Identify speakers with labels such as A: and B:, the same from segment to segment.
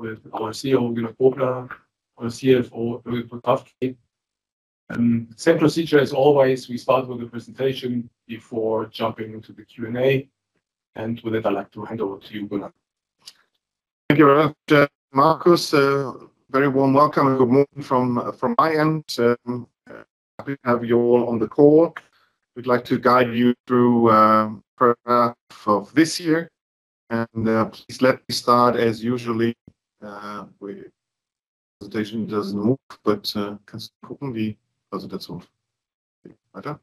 A: with our CEO, Gunnar Kobler, our CFO, Ulrike Kraftke. Same procedure as always, we start with the presentation before jumping into the Q&A. And with that, I'd like to hand over to you, Gunnar.
B: Thank you very much, Markus. Very warm welcome and good morning from my end. Happy to have you all on the call. We'd like to guide you through first half of this year. And please let me start as usually. The presentation doesn't move, but kannst du gucken, wie Präsentation weiter?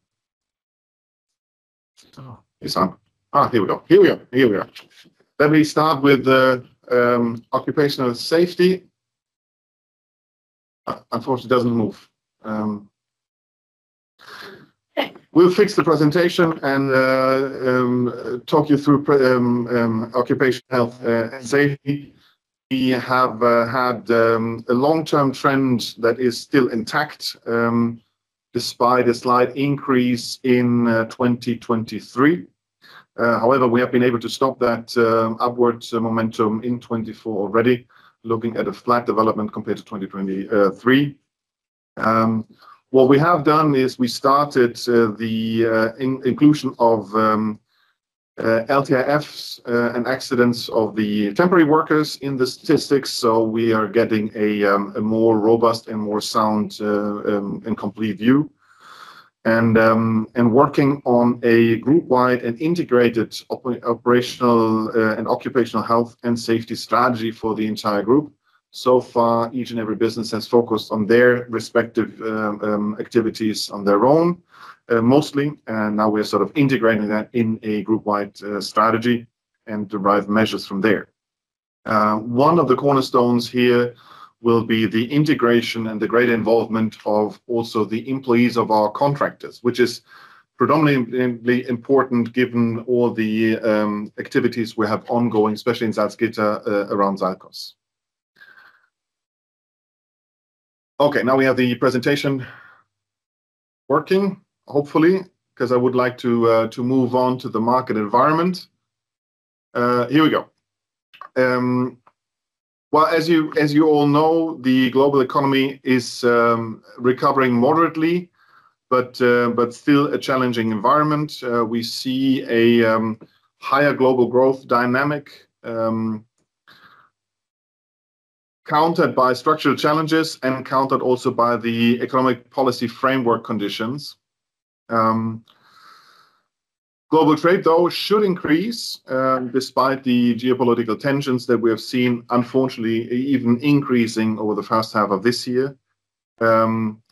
B: Here we go. Let me start with occupational safety. Unfortunately, it doesn't move. We'll fix the presentation and talk you through occupational health and safety. We have had a long-term trend that is still intact, despite a slight increase in 2023. However, we have been able to stop that upward momentum in 2024 already, looking at a flat development compared to 2023. What we have done is we started the inclusion of LTIFs and accidents of the temporary workers in the statistics. So we are getting a more robust and more sound and complete view. And working on a group-wide and integrated operational and occupational health and safety strategy for the entire group. So far, each and every business has focused on their respective activities on their own, mostly. And now we're sort of integrating that in a group-wide strategy and derive measures from there. One of the cornerstones here will be the integration and the great involvement of also the employees of our contractors, which is predominantly important given all the activities we have ongoing, especially in Salzgitter around SALCOS. Okay, now we have the presentation working, hopefully, because I would like to move on to the market environment. Here we go. Well, as you all know, the global economy is recovering moderately, but still a challenging environment. We see a higher global growth dynamic, countered by structural challenges and countered also by the economic policy framework conditions. Global trade, though, should increase despite the geopolitical tensions that we have seen, unfortunately, even increasing over the first half of this year.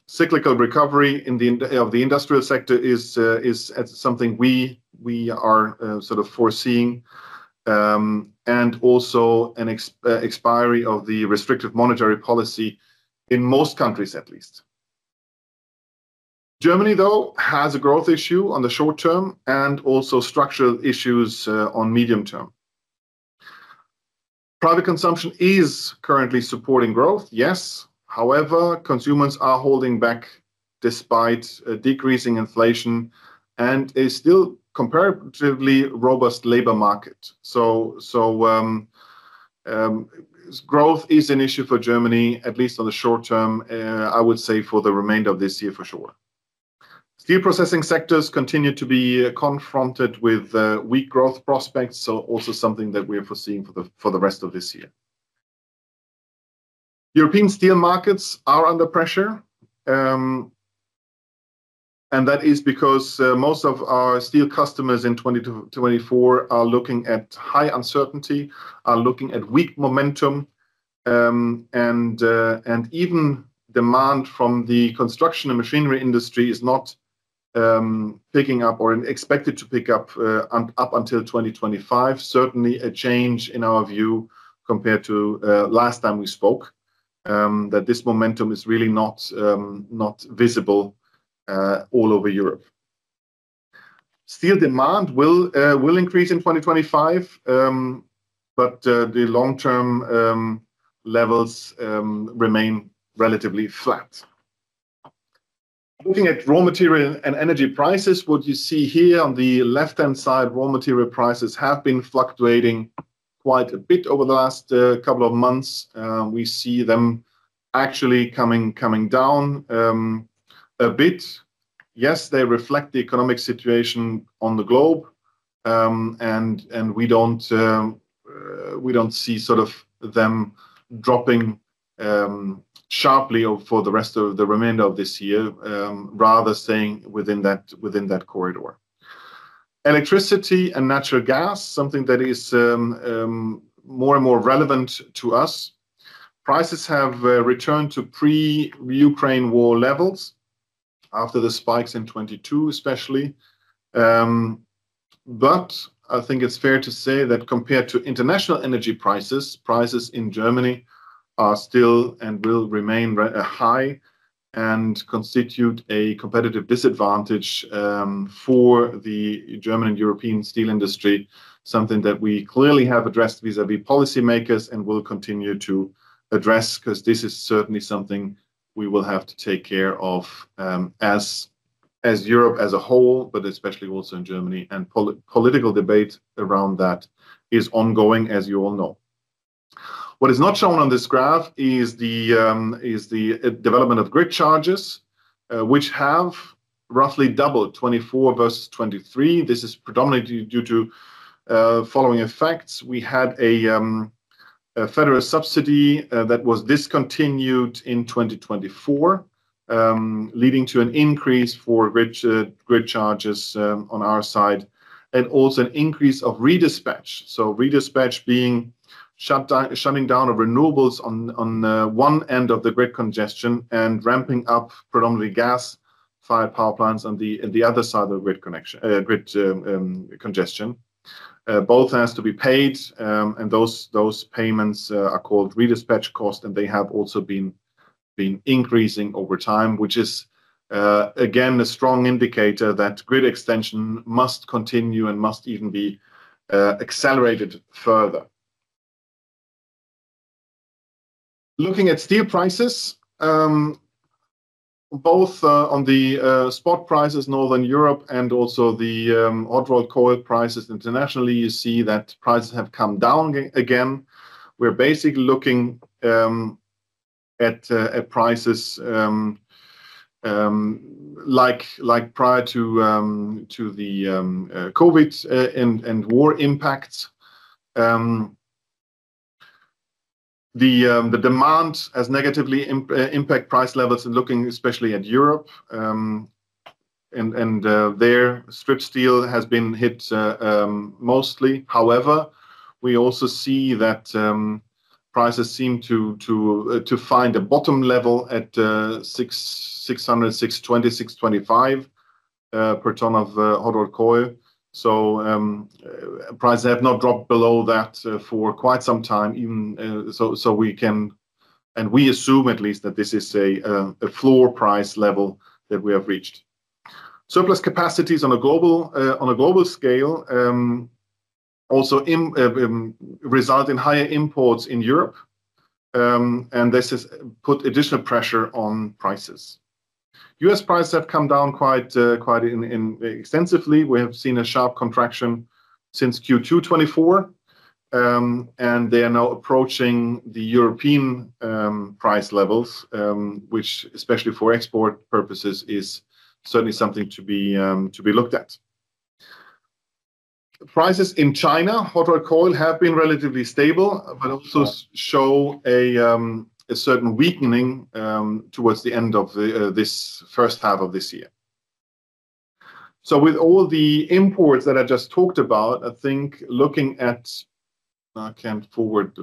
B: Cyclical recovery of the industrial sector is something we are sort of foreseeing. And also an expiry of the restrictive monetary policy in most countries, at least. Germany, though, has a growth issue on the short term and also structural issues on medium term. Private consumption is currently supporting growth, yes. However, consumers are holding back despite decreasing inflation and a still comparatively robust labor market. So growth is an issue for Germany, at least on the short term, I would say for the remainder of this year for sure. Steel processing sectors continue to be confronted with weak growth prospects, so also something that we are foreseeing for the rest of this year. European steel markets are under pressure. And that is because most of our steel customers in 2024 are looking at high uncertainty, are looking at weak momentum, and even demand from the construction and machinery industry is not picking up or expected to pick up until 2025. Certainly a change in our view compared to last time we spoke, that this momentum is really not visible all over Europe. Steel demand will increase in 2025, but the long-term levels remain relatively flat. Looking at raw material and energy prices, what you see here on the left-hand side, raw material prices have been fluctuating quite a bit over the last couple of months. We see them actually coming down a bit. Yes, they reflect the economic situation on the globe, and we don't see sort of them dropping sharply for the rest of the remainder of this year, rather staying within that corridor. Electricity and natural gas, something that is more and more relevant to us. Prices have returned to pre-Ukraine war levels after the spikes in 22 especially. But I think it's fair to say that compared to international energy prices, prices in Germany are still and will remain high and constitute a competitive disadvantage for the German and European steel industry, something that we clearly have addressed vis-à-vis policymakers and will continue to address, because this is certainly something we will have to take care of as Europe as a whole, but especially also in Germany. And political debate around that is ongoing, as you all know. What is not shown on this graph is the development of grid charges, which have roughly doubled 24 versus 23. This is predominantly due to following effects. We had a federal subsidy that was discontinued in 2024, leading to an increase for grid charges on our side, and also an increase of redispatch. So redispatch being shutting down of renewables on one end of the grid congestion and ramping up predominantly gas-fired power plants on the other side of the grid congestion. Both has to be paid, and those payments are called redispatch cost, and they have also been increasing over time, which is again a strong indicator that grid extension must continue and must even be accelerated further. Looking at steel prices, both on the spot prices, Northern Europe, and also the hot rolled coil prices internationally, you see that prices have come down again. We're basically looking at prices like prior to the COVID and war impacts. The demand has negatively impact price levels, and looking especially at Europe, and there strip steel has been hit mostly. However, we also see that prices seem to find a bottom level at 600, 620, 625 per ton of hot rolled coil. So prices have not dropped below that for quite some time, even so we can, and we assume at least that this is a floor price level that we have reached. Surplus capacities on a global scale also result in higher imports in Europe, and this has put additional pressure on prices. US prices have come down quite extensively. We have seen a sharp contraction since Q2 24, and they are now approaching the European price levels, which, especially for export purposes, is certainly something to be looked at. Prices in China, hot rolled coil, have been relatively stable, but also show a certain weakening towards the end of this first half of this year. So with all the imports that I just talked about, I think looking at, I can't forward.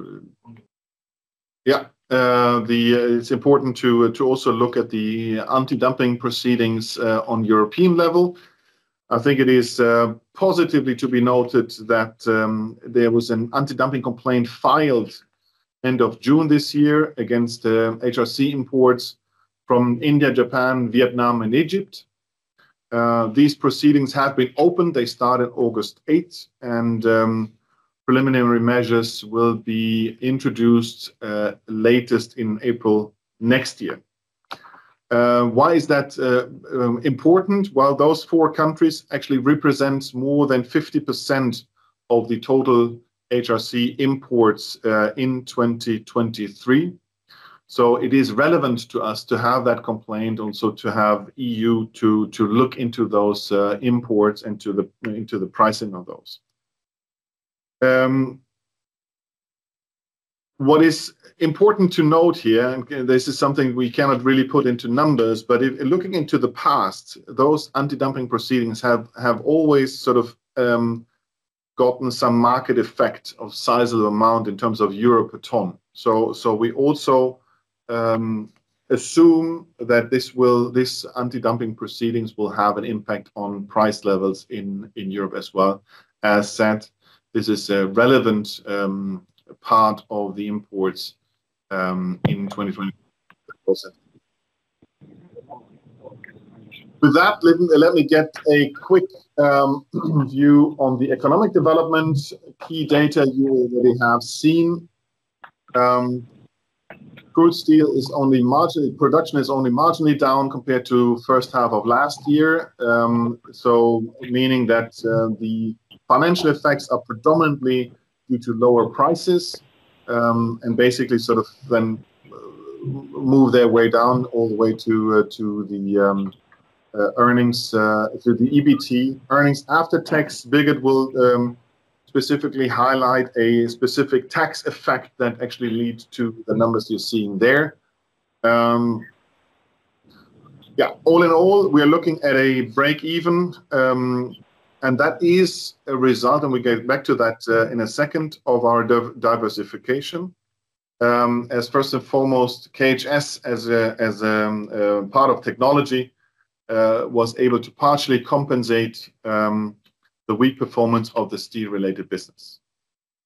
B: Yeah, it's important to also look at the anti-dumping proceedings on European level. I think it is positively to be noted that there was an anti-dumping complaint filed end of June this year against HRC imports from India, Japan, Vietnam, and Egypt. These proceedings have been opened. They started August 8th, and preliminary measures will be introduced latest in April next year. Why is that important? Well, those four countries actually represent more than 50% of the total HRC imports in 2023. So it is relevant to us to have that complaint, also to have EU to look into those imports and into the pricing of those. What is important to note here, and this is something we cannot really put into numbers, but if looking into the past, those anti-dumping proceedings have always sort of gotten some market effect of sizable amount in terms of euro per ton. So we also assume that this anti-dumping proceedings will have an impact on price levels in Europe as well. As said, this is a relevant part of the imports in 2020. With that, let me get a quick view on the economic development. Key data you already have seen. Crude steel is only marginally, production is only marginally down compared to first half of last year. So meaning that the financial effects are predominantly due to lower prices, and basically sort of then move their way down all the way to the earnings, to the EBT. Earnings after tax, Birgit will specifically highlight a specific tax effect that actually leads to the numbers you're seeing there. Yeah, all in all, we are looking at a break even. And that is a result, and we get back to that in a second, of our diversification. As first and foremost, KHS as a part of technology was able to partially compensate the weak performance of the steel-related business.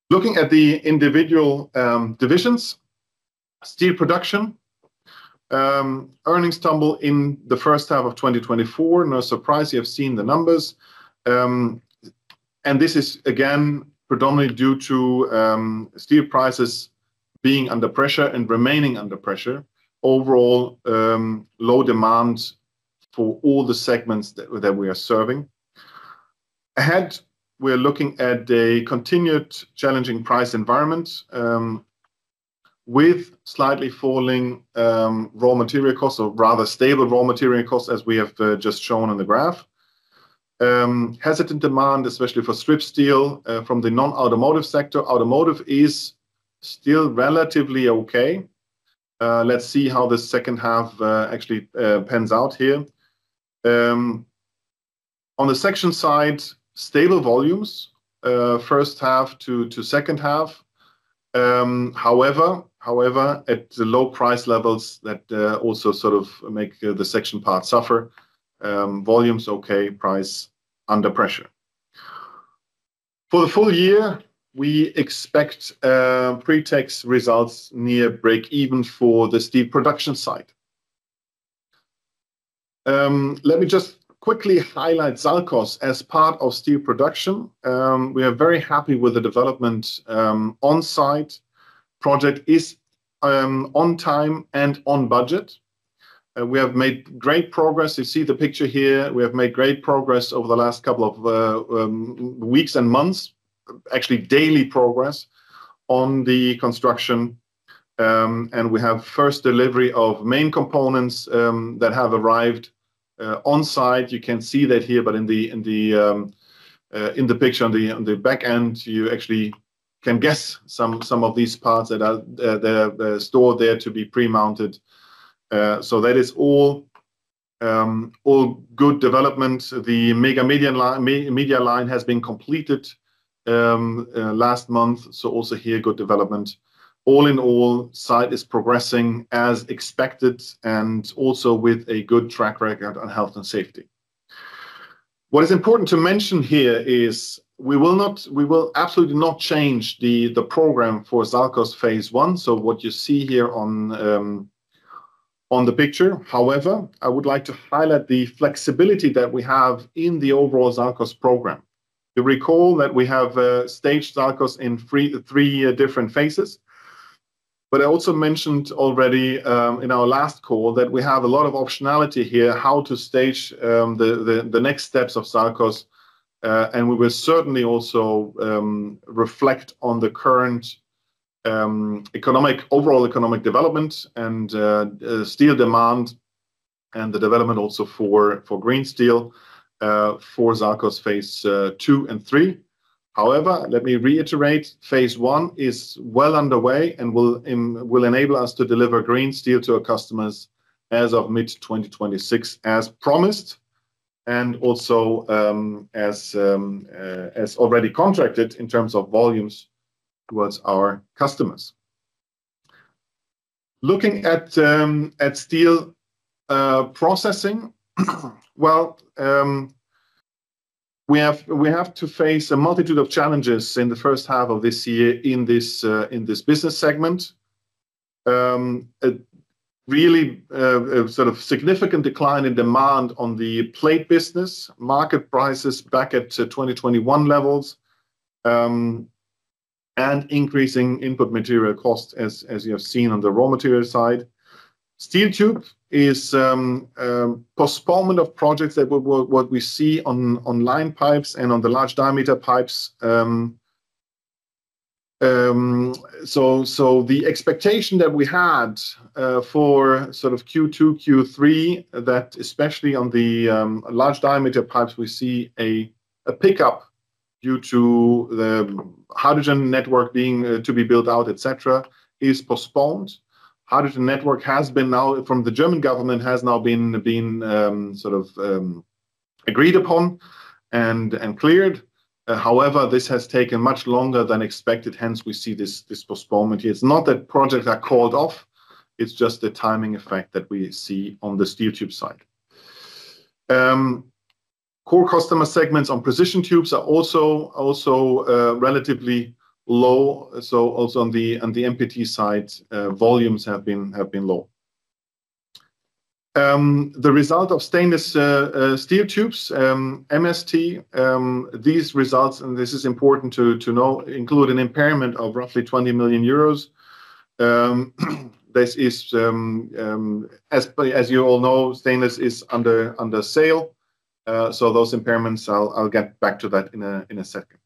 B: Looking at the individual divisions, steel production, earnings tumble in the first half of 2024. No surprise, you have seen the numbers. And this is, again, predominantly due to steel prices being under pressure and remaining under pressure. Overall, low demand for all the segments that we are serving. Ahead, we're looking at a continued challenging price environment with slightly falling raw material costs, or rather stable raw material costs, as we have just shown on the graph. Hesitant demand, especially for strip steel from the non-automotive sector. Automotive is still relatively okay. Let's see how the second half actually pans out here. On the section side, stable volumes, first half to second half. However, at the low price levels that also sort of make the section part suffer. Volumes okay, price under pressure. For the full year, we expect pre-tax results near break even for the steel production side. Let me just quickly highlight SALCOS as part of steel production. We are very happy with the development on site. Project is on time and on budget. We have made great progress. You see the picture here. We have made great progress over the last couple of weeks and months, actually daily progress on the construction. And we have first delivery of main components that have arrived on site. You can see that here, but in the picture on the back end, you actually can guess some of these parts that are stored there to be pre-mounted. So that is all good development. The mega media line has been completed last month, so also here good development. All in all, site is progressing as expected and also with a good track record on health and safety. What is important to mention here is we will absolutely not change the program for SALCOS phase 1. So what you see here on the picture. However, I would like to highlight the flexibility that we have in the overall SALCOS program. You recall that we have staged SALCOS in three different phases. But I also mentioned already in our last call that we have a lot of optionality here, how to stage the next steps of SALCOS and we will certainly also reflect on the current overall economic development and steel demand, and the development also for green steel for SALCOS phase 2 and 3. However, let me reiterate, phase 1 is well underway and will enable us to deliver green steel to our customers as of mid-2026, as promised, and also as already contracted in terms of volumes towards our customers. Looking at steel processing, well, we have to face a multitude of challenges in the first half of this year in this business segment. Really sort of significant decline in demand on the plate business, market prices back at 2021 levels, and increasing input material costs, as you have seen on the raw material side. Steel tube is postponement of projects that what we see on line pipes and on the large diameter pipes. So the expectation that we had for sort of Q2, Q3, that especially on the large diameter pipes, we see a pickup due to the hydrogen network being to be built out, etc., is postponed. Hydrogen network has been now, from the German government, has now been agreed upon and cleared. However, this has taken much longer than expected. Hence, we see this postponement here. It's not that projects are called off. It's just the timing effect that we see on the steel tube side. Core customer segments on precision tubes are also relatively low. So also on the MPT side, volumes have been low. The result of stainless steel tubes, MST, these results, and this is important to know, include an impairment of roughly 20 million euros. This is, as you all know, stainless is under sale. So those impairments, I'll get back to that in a second.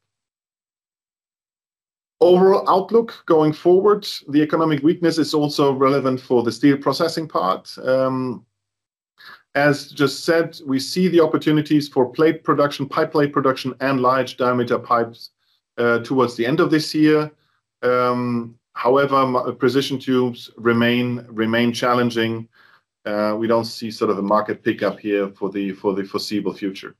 B: Overall outlook going forward, the economic weakness is also relevant for the steel processing part. As just said, we see the opportunities for plate production, pipe plate production, and large diameter pipes towards the end of this year. However, precision tubes remain challenging. We don't see sort of a market pickup here for the foreseeable future.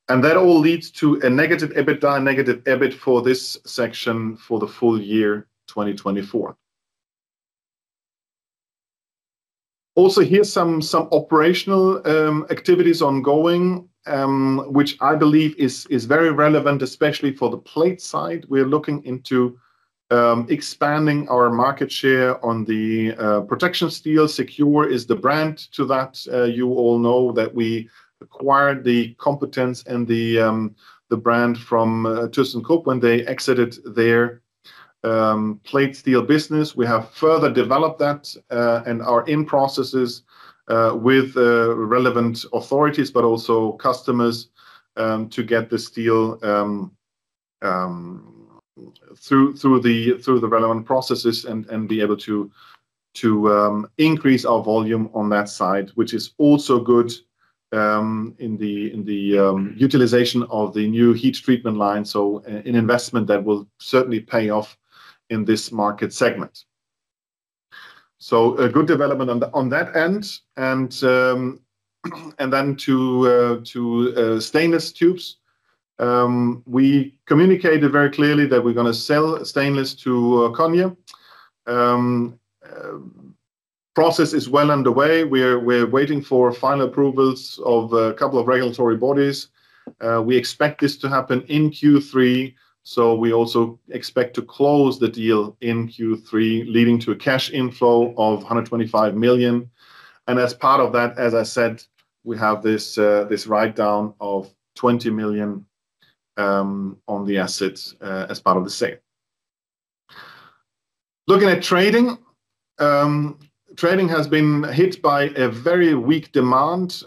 B: And that all leads to a negative EBITDA and negative EBIT for this section for the full year 2024. Also, here's some operational activities ongoing, which I believe is very relevant, especially for the plate side. We're looking into expanding our market share on the protection steel. Secure is the brand to that. You all know that we acquired the competence and the brand from ThyssenKrupp when they exited their plate steel business. We have further developed that and are in processes with relevant authorities, but also customers to get the steel through the relevant processes and be able to increase our volume on that side, which is also good in the utilization of the new heat treatment line. So an investment that will certainly pay off in this market segment. So a good development on that end, and then to stainless tubes. We communicated very clearly that we're going to sell stainless to Konya. Process is well underway. We're waiting for final approvals of a couple of regulatory bodies. We expect this to happen in Q3. So we also expect to close the deal in Q3, leading to a cash inflow of 125 million. And as part of that, as I said, we have this write-down of 20 million on the assets as part of the sale. Looking at trading, trading has been hit by a very weak demand,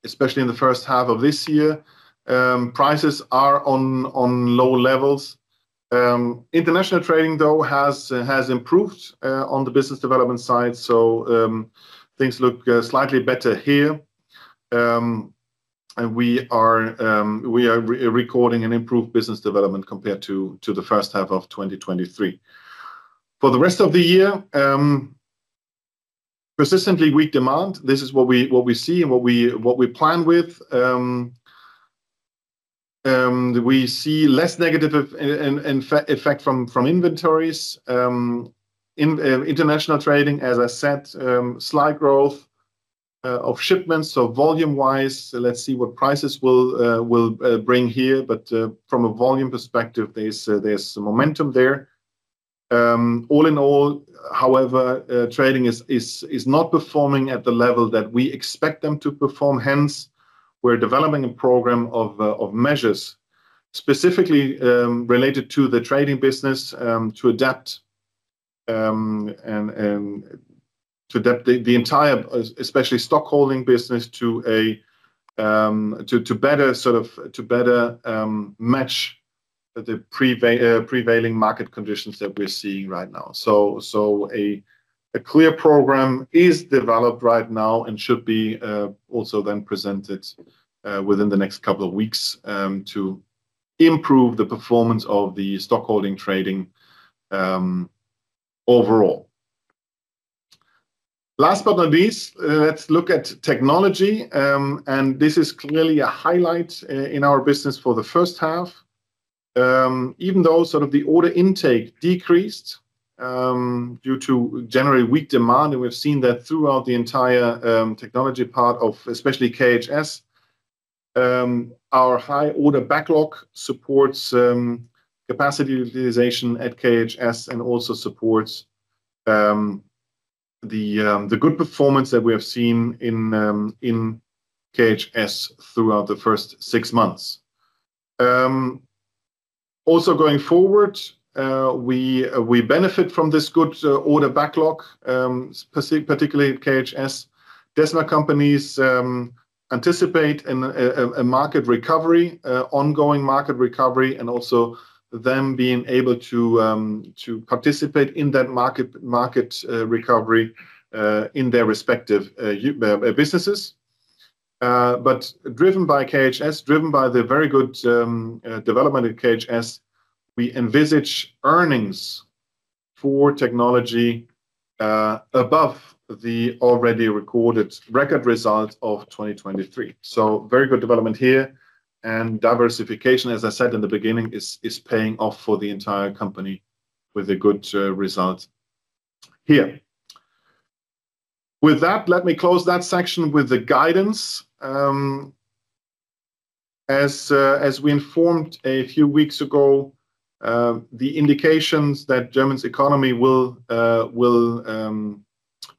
B: especially in the first half of this year. Prices are on low levels. International trading, though, has improved on the business development side, so things look slightly better here. And we are recording an improved business development compared to the first half of 2023. For the rest of the year, persistently weak demand. This is what we see and what we plan with. We see less negative effect from inventories. In international trading, as I said, slight growth of shipments. So volume-wise, let's see what prices will bring here. But from a volume perspective, there's momentum there. All in all, however, trading is not performing at the level that we expect them to perform. Hence, we're developing a program of measures specifically related to the trading business to adapt to adapt the entire, especially stockholding business, to better match the prevailing market conditions that we're seeing right now. So a clear program is developed right now and should be also then presented within the next couple of weeks to improve the performance of the stockholding trading overall. Last but not least, let's look at technology, and this is clearly a highlight in our business for the first half. Even though sort of the order intake decreased due to generally weak demand, and we've seen that throughout the entire technology part of especially KHS, our high order backlog supports capacity utilization at KHS and also supports the good performance that we have seen in KHS throughout the first 6 months. Also going forward, we benefit from this good order backlog, particularly at KHS. DESMA companies anticipate a market recovery, ongoing market recovery, and also them being able to participate in that market recovery in their respective businesses. But driven by KHS, driven by the very good development at KHS, we envisage earnings for technology above the already recorded record result of 2023. So very good development here, and diversification, as I said in the beginning, is paying off for the entire company with a good result here. With that, let me close that section with the guidance. As we informed a few weeks ago, the indications that Germany's economy will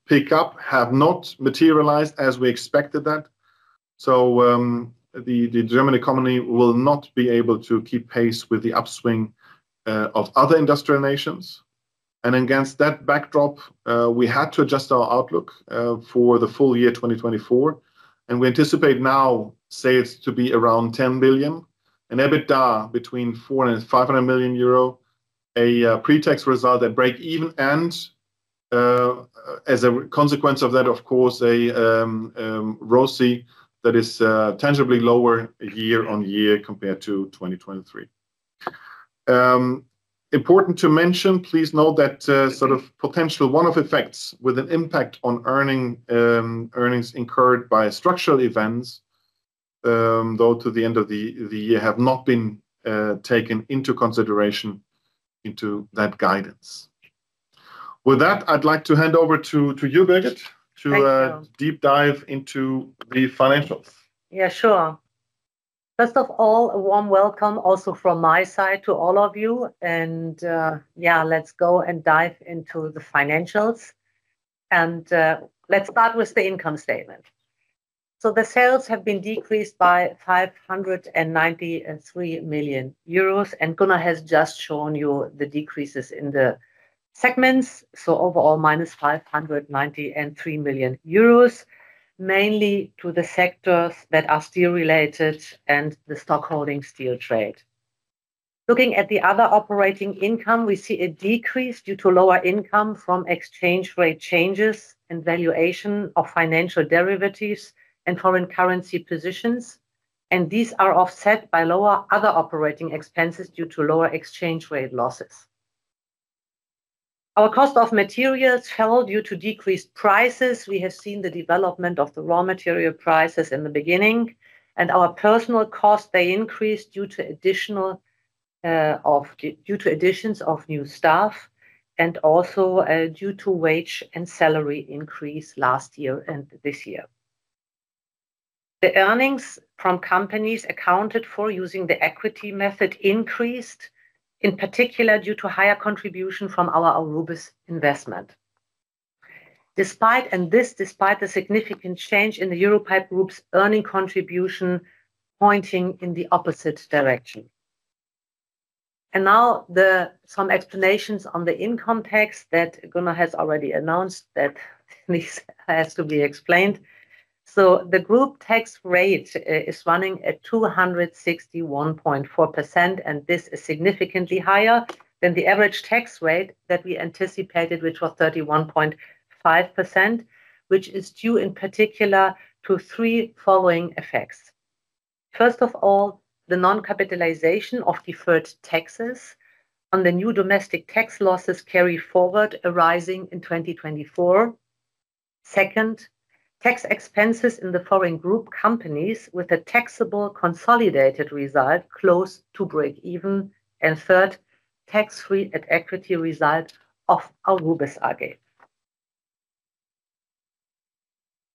B: pick up have not materialized as we expected that. So the German economy will not be able to keep pace with the upswing of other industrial nations. And against that backdrop, we had to adjust our outlook for the full year 2024. And we anticipate now sales to be around 10 billion, an EBITDA between 400 and 500 million euro, a pre-tax result at break even, and as a consequence of that, of course, a ROCE that is tangibly lower year on year compared to 2023. Important to mention, please note that sort of potential one-off effects with an impact on earnings incurred by structural events, though to the end of the year, have not been taken into consideration into that guidance. With that, I'd like to hand over to you, Birgit, to deep dive into the financials.
C: Yeah, sure. First of all, a warm welcome also from my side to all of you. And yeah, let's go and dive into the financials. And let's start with the income statement. So the sales have been decreased by 593 million euros. And Gunnar has just shown you the decreases in the segments. So overall, minus 593 million euros. mainly to the sectors that are steel-related and the stockholding steel trade. Looking at the other operating income, we see a decrease due to lower income from exchange rate changes and valuation of financial derivatives and foreign currency positions, and these are offset by lower other operating expenses due to lower exchange rate losses. Our cost of materials fell due to decreased prices. We have seen the development of the raw material prices in the beginning, and our personnel costs, they increased due to additions of new staff, and also due to wage and salary increase last year and this year. The earnings from companies accounted for using the equity method increased, in particular due to higher contribution from our Aurubis investment. Despite the significant change in the Europipe Group's earning contribution pointing in the opposite direction. And now some explanations on the income tax that Gunnar has already announced that this has to be explained. So the group tax rate is running at 261.4%, and this is significantly higher than the average tax rate that we anticipated, which was 31.5%, which is due in particular to three following effects. First of all, the non-capitalization of deferred taxes on the new domestic tax losses carry forward arising in 2024. Second, tax expenses in the foreign group companies with a taxable consolidated result close to break even. And third, tax-free at equity result of Aurubis AG.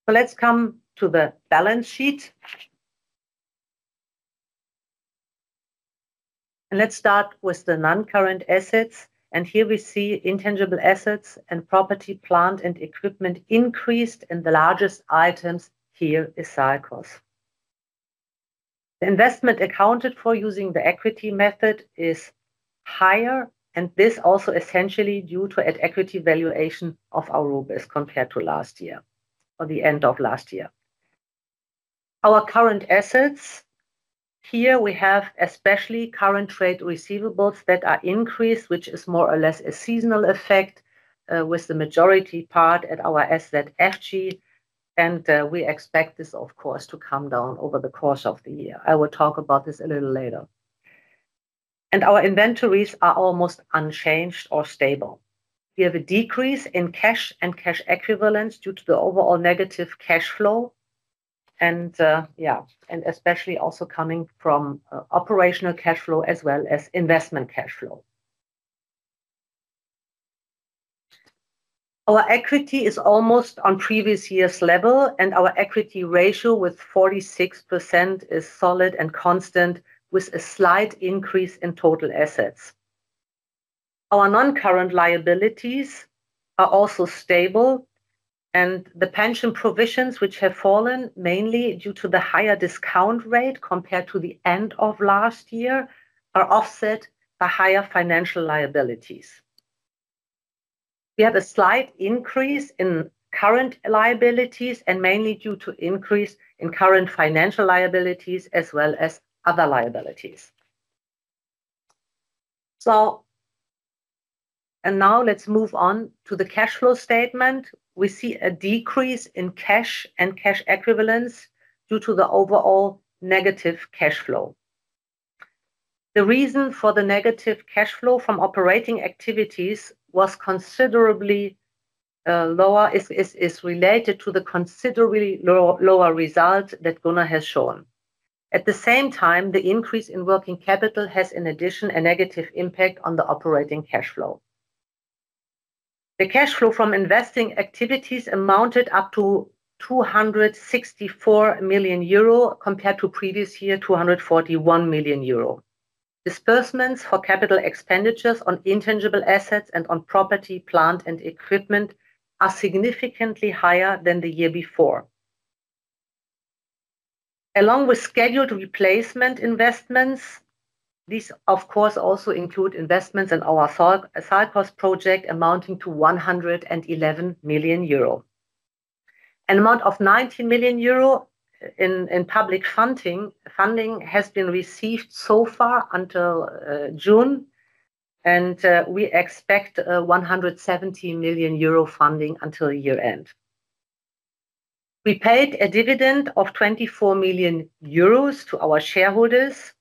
C: So let's come to the balance sheet. And let's start with the non-current assets. And here we see intangible assets and property, plant and equipment increased, and the largest items here is SALCOS. The investment accounted for using the equity method is higher, and this also essentially due to at equity valuation of Aurubis compared to last year, or the end of last year. Our current assets, here we have especially current trade receivables that are increased, which is more or less a seasonal effect with the majority part at our SZFG. And we expect this, of course, to come down over the course of the year. I will talk about this a little later. And our inventories are almost unchanged or stable. We have a decrease in cash and cash equivalents due to the overall negative cash flow. And and especially also coming from operational cash flow as well as investment cash flow. Our equity is almost on previous year's level, and our equity ratio with 46% is solid and constant, with a slight increase in total assets. Our non-current liabilities are also stable, and the pension provisions, which have fallen mainly due to the higher discount rate compared to the end of last year, are offset by higher financial liabilities. We have a slight increase in current liabilities, and mainly due to increase in current financial liabilities as well as other liabilities. And now let's move on to the cash flow statement. We see a decrease in cash and cash equivalents due to the overall negative cash flow. The reason for the negative cash flow from operating activities was considerably lower, is related to the considerably lower result that Gunnar has shown. At the same time, the increase in working capital has in addition a negative impact on the operating cash flow. The cash flow from investing activities amounted up to 264 million euro compared to previous year 241 million euro. Disbursements for capital expenditures on intangible assets and on property, plant and equipment are significantly higher than the year before. Along with scheduled replacement investments, these, of course, also include investments in our SALCOS project amounting to 111 million euro. An amount of 19 million euro in public funding has been received so far until June, and we expect 170 million euro funding until year end. We paid a dividend of 24 million euros to our shareholders,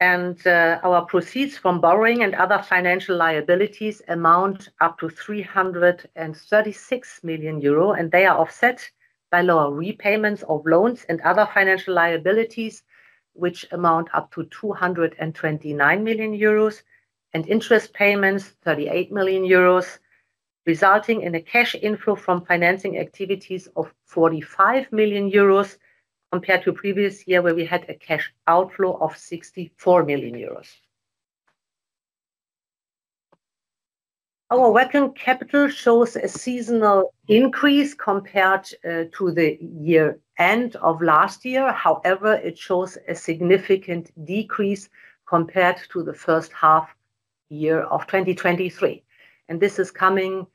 C: and our proceeds from borrowing and other financial liabilities amount up to 336 million euro, and they are offset by lower repayments of loans and other financial liabilities, which amount up to 229 million euros, and interest payments, 38 million euros, resulting in a cash inflow from financing activities of 45 million euros compared to previous year where we had a cash outflow of 64 million euros. Our working capital shows a seasonal increase compared to the year end of last year. However, it shows a significant decrease compared to the first half year of 2023. And this is coming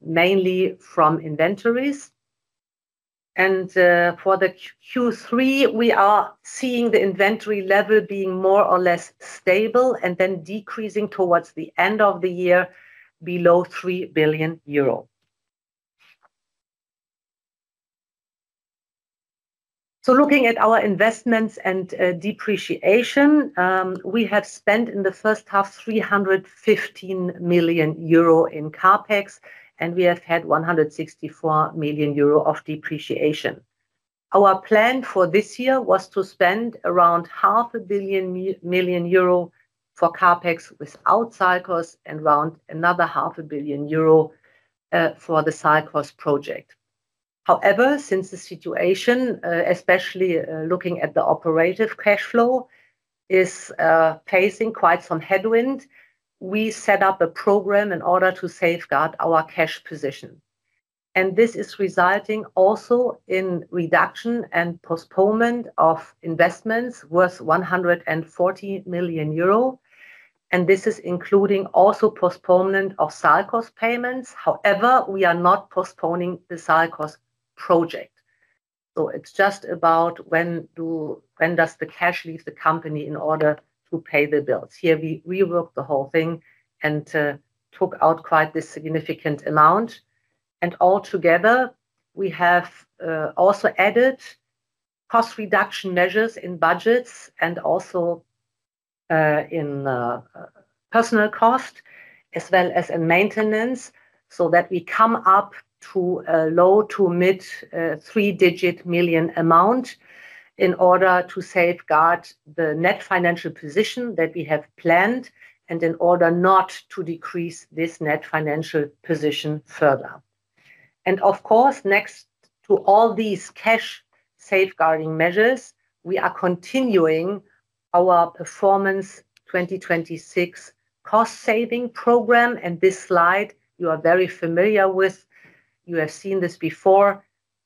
C: mainly from inventories. And for the Q3, we are seeing the inventory level being more or less stable and then decreasing towards the end of the year below 3 billion euro. So looking at our investments and depreciation, we have spent in the first half 315 million euro in CAPEX, and we have had 164 million euro of depreciation. Our plan for this year was to spend around 500 million euro for CAPEX without SALCOS and around another 500 million euro for the SALCOS project. However, since the situation, especially looking at the operative cash flow, is facing quite some headwind, we set up a program in order to safeguard our cash position. And this is resulting also in reduction and postponement of investments worth 140 million euro. And this is including also postponement of SALCOS payments. However, we are not postponing the SALCOS project. So it's just about when does the cash leave the company in order to pay the bills. Here we reworked the whole thing and took out quite this significant amount. And altogether, we have also added cost reduction measures in budgets and also in personnel cost, as well as in maintenance, so that we come up to a low to mid three-digit million amount in order to safeguard the net financial position that we have planned and in order not to decrease this net financial position further. And of course, next to all these cash safeguarding measures, we are continuing our Performance 2026 cost saving program. And this slide you are very familiar with. You have seen this before.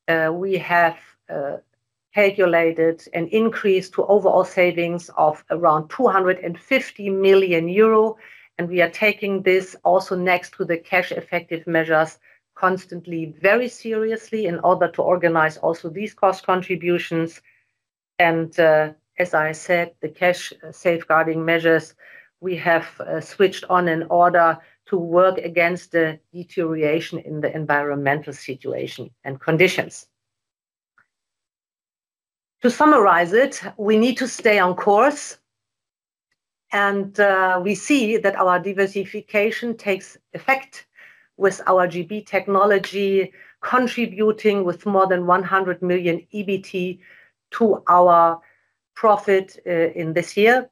C: We have calculated an increase to overall savings of around 250 million euro. And we are taking this also next to the cash effective measures constantly very seriously in order to organize also these cost contributions. And as I said, the cash safeguarding measures we have switched on in order to work against the deterioration in the environmental situation and conditions. To summarize it, we need to stay on course. And we see that our diversification takes effect with our GB technology contributing with more than 100 million EBT to our profit in this year.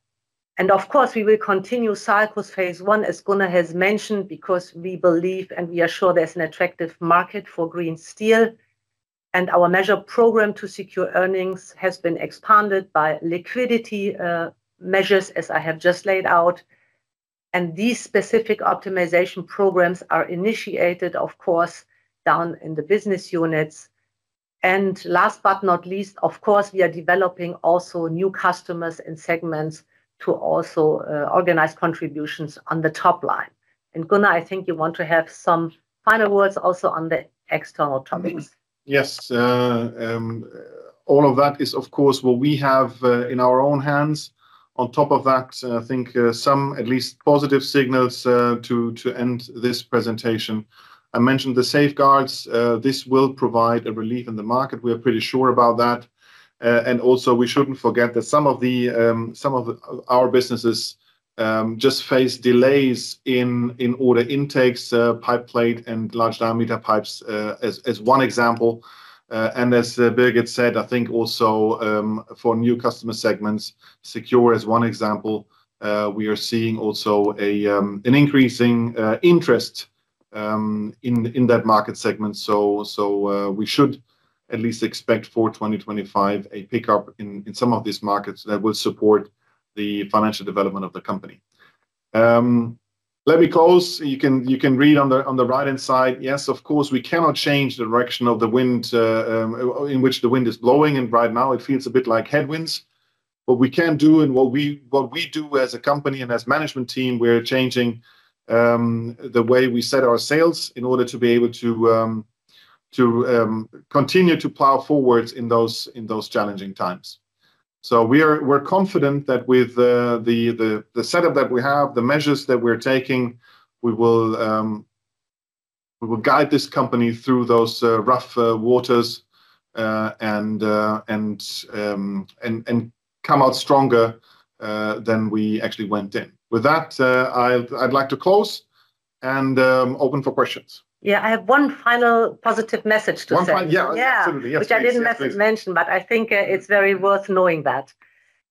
C: And of course, we will continue SALCOS phase 1, as Gunnar has mentioned, because we believe and we are sure there's an attractive market for green steel. And our measure program to secure earnings has been expanded by liquidity measures, as I have just laid out. And these specific optimization programs are initiated, of course, down in the business units. And last but not least, of course, we are developing also new customers and segments to also organize contributions on the top line. And Gunnar, I think you want to have some final words also on the external topics.
B: Yes, all of that is, of course, what we have in our own hands. On top of that, I think some at least positive signals to end this presentation. I mentioned the safeguards. This will provide a relief in the market. We are pretty sure about that. And also, we shouldn't forget that some of our businesses just face delays in order intakes, pipe plate and large diameter pipes as one example. And as Birgit said, I think also for new customer segments, secure as one example, we are seeing also an increasing interest in that market segment. So we should at least expect for 2025 a pickup in some of these markets that will support the financial development of the company. Let me close. You can read on the right-hand side. Yes, of course, we cannot change the direction of the wind in which the wind is blowing, and right now it feels a bit like headwinds. What we can do and what we do as a company and as management team, we're changing the way we set our sails in order to be able to continue to plow forwards in those challenging times. So we're confident that with the setup that we have, the measures that we're taking, we will guide this company through those rough waters and come out stronger than we actually went in. With that, I'd like to close and open for questions.
C: Yeah, I have one final positive message to say.
B: Absolutely. Yes,
C: which I didn't mention, but I think it's very worth knowing that.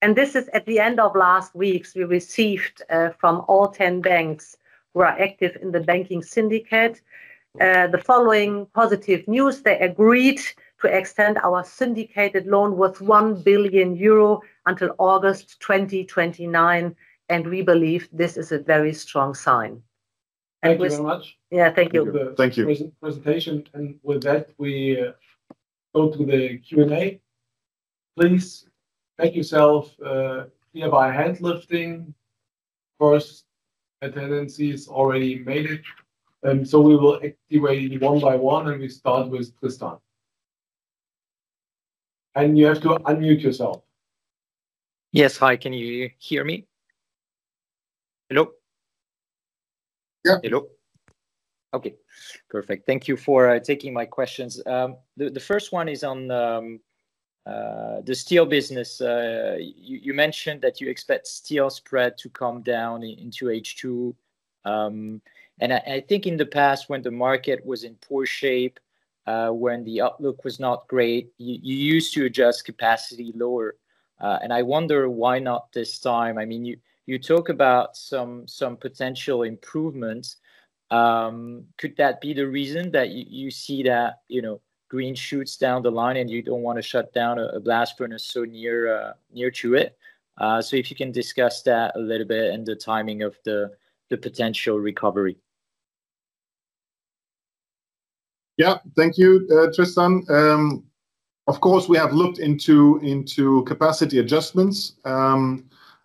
C: And this is at the end of last week, we received from all 10 banks who are active in the banking syndicate the following positive news. They agreed to extend our syndicated loan worth €1 billion until August 2029. And we believe this is a very strong sign.
A: Thank you very much.
C: Yeah, thank you.
B: Thank you.
A: Presentation. And with that, we go to the Q&A. Please make yourself clear by hand lifting. First, attendances already made it. So we will activate one by one, and we start with Tristan. And you have to unmute yourself.
D: Yes, hi, can you hear me? Hello?
B: Yeah.
D: Hello? Okay, perfect. Thank you for taking my questions. The first one is on the steel business. You mentioned that you expect steel spread to come down into H2. And I think in the past, when the market was in poor shape, when the outlook was not great, you used to adjust capacity lower. And I wonder why not this time. I mean, you talk about some potential improvements. Could that be the reason that you see that, green shoots down the line and you don't want to shut down a blast furnace so near to it? So if you can discuss that a little bit and the timing of the potential recovery.
B: Yeah, thank you, Tristan. Of course, we have looked into capacity adjustments,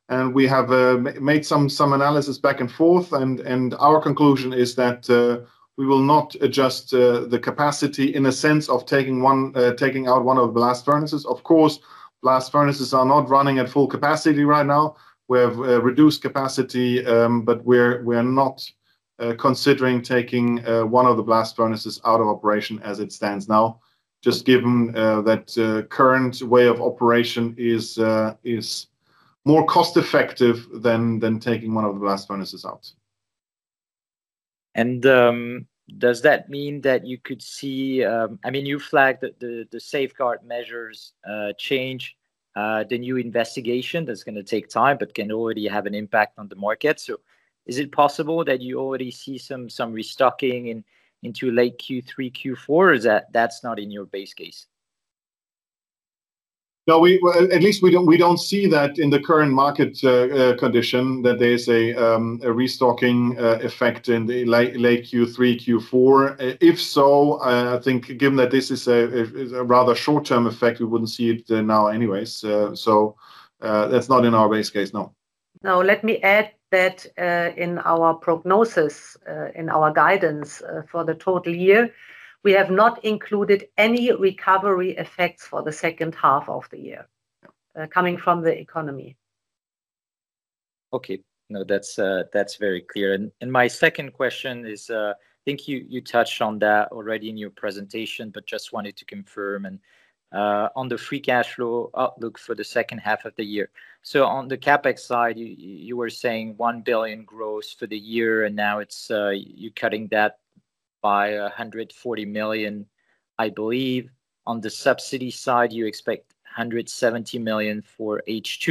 B: and we have made some analysis back and forth, and our conclusion is that we will not adjust the capacity in a sense of taking out one of the blast furnaces. Of course, blast furnaces are not running at full capacity right now. We have reduced capacity, but we're not considering taking one of the blast furnaces out of operation as it stands now, just given that current way of operation is more cost effective than taking one of the blast furnaces out. And
D: does that mean that you could see, I mean, you flagged that the safeguard measures change, the new investigation that's going to take time, but can already have an impact on the market. So is it possible that you already see some restocking into late Q3, Q4, or is that's not in your base case?
B: No, at least we don't see that in the current market condition, that there's a restocking effect in the late Q3, Q4. If so, I think given that this is a rather short-term effect, we wouldn't see it now anyways. So that's not in our base case, no.
C: Now, let me add that in our prognosis, in our guidance for the total year, we have not included any recovery effects for the second half of the year coming from the economy.
D: Okay, no, that's very clear. And my second question is, I think you touched on that already in your presentation, but just wanted to confirm and on the free cash flow outlook for the second half of the year. So on the capex side, you were saying 1 billion gross for the year, and now it's you cutting that by 140 million, I believe. On the subsidy side, you expect 170 million for H2.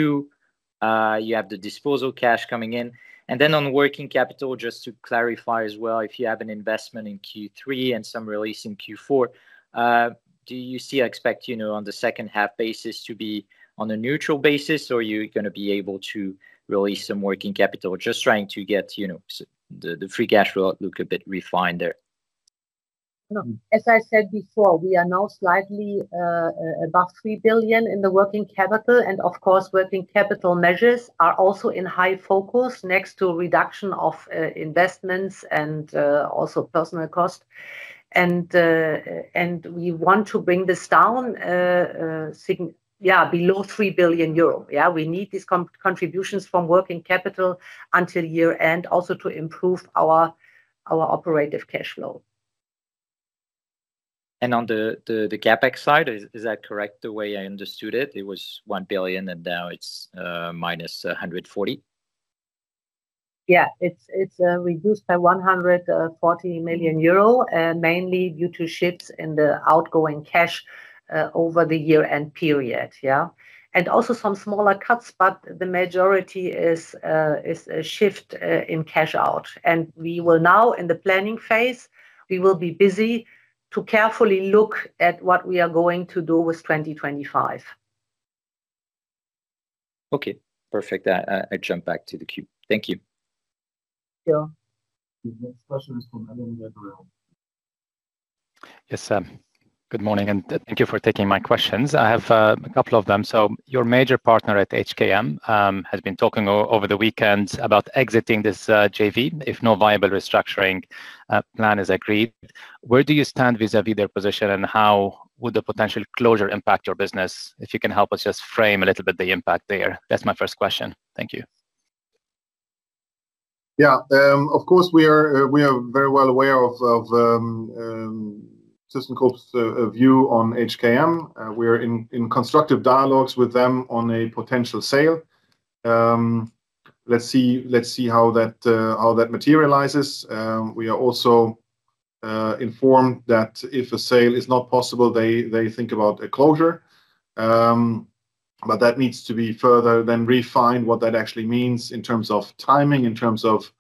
D: You have the disposal cash coming in. And then on working capital, just to clarify as well, if you have an investment in Q3 and some release in Q4, do you expect, on the second half basis to be on a neutral basis, or are you going to be able to release some working capital? Just trying to get, the free cash flow outlook a bit refined there.
C: As I said before, we are now slightly above 3 billion in the working capital. And of course, working capital measures are also in high focus next to reduction of investments and also personal cost. And we want to bring this down below 3 billion euro. Yeah, we need these contributions from working capital until year end also to improve our operative cash flow.
D: And on the capex side, is that correct the way I understood it? It was 1 billion and now it's minus 140?
C: Yeah, it's reduced by 140 million euro, mainly due to shifts in the outgoing cash over the year-end period. Yeah, and also some smaller cuts, but the majority is a shift in cash out. And we will now, in the planning phase, we will be busy to carefully look at what we are going to do with 2025.
D: Okay, perfect. I jump back to the queue. Thank you.
C: Sure.
B: The next question is from Alan Gabriel.
E: Yes, good morning, and thank you for taking my questions. I have a couple of them. So your major partner at HKM has been talking over the weekend about exiting this JV if no viable restructuring plan is agreed. Where do you stand vis-a-vis their position, and how would the potential closure impact your business? If you can help us just frame a little bit the impact there. That's my first question. Thank you.
B: Yeah, of course, we are very well aware of ThyssenKrupp's view on HKM. We are in constructive dialogues with them on a potential sale. Let's see how that materializes. We are also informed that if a sale is not possible, they think about a closure. But that needs to be further then refined what that actually means in terms of timing, in terms of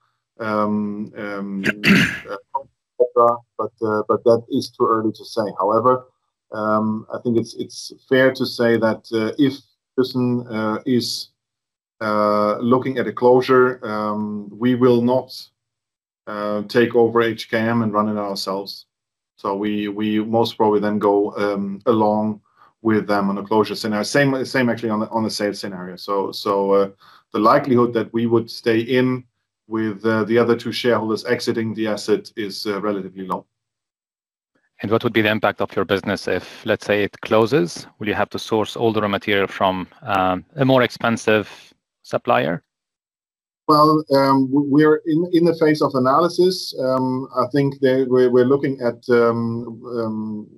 B: but that is too early to say. However, I think it's fair to say that if Thyssen is looking at a closure, we will not take over HKM and run it ourselves. So we most probably then go along with them on a closure scenario. Same actually on the sales scenario. So the likelihood that we would stay in with the other two shareholders exiting the asset is relatively low.
E: And what would be the impact of your business if, let's say, it closes? Will you have to source all the raw material from a more expensive supplier?
B: Well, we're in the phase of analysis. I think we're looking at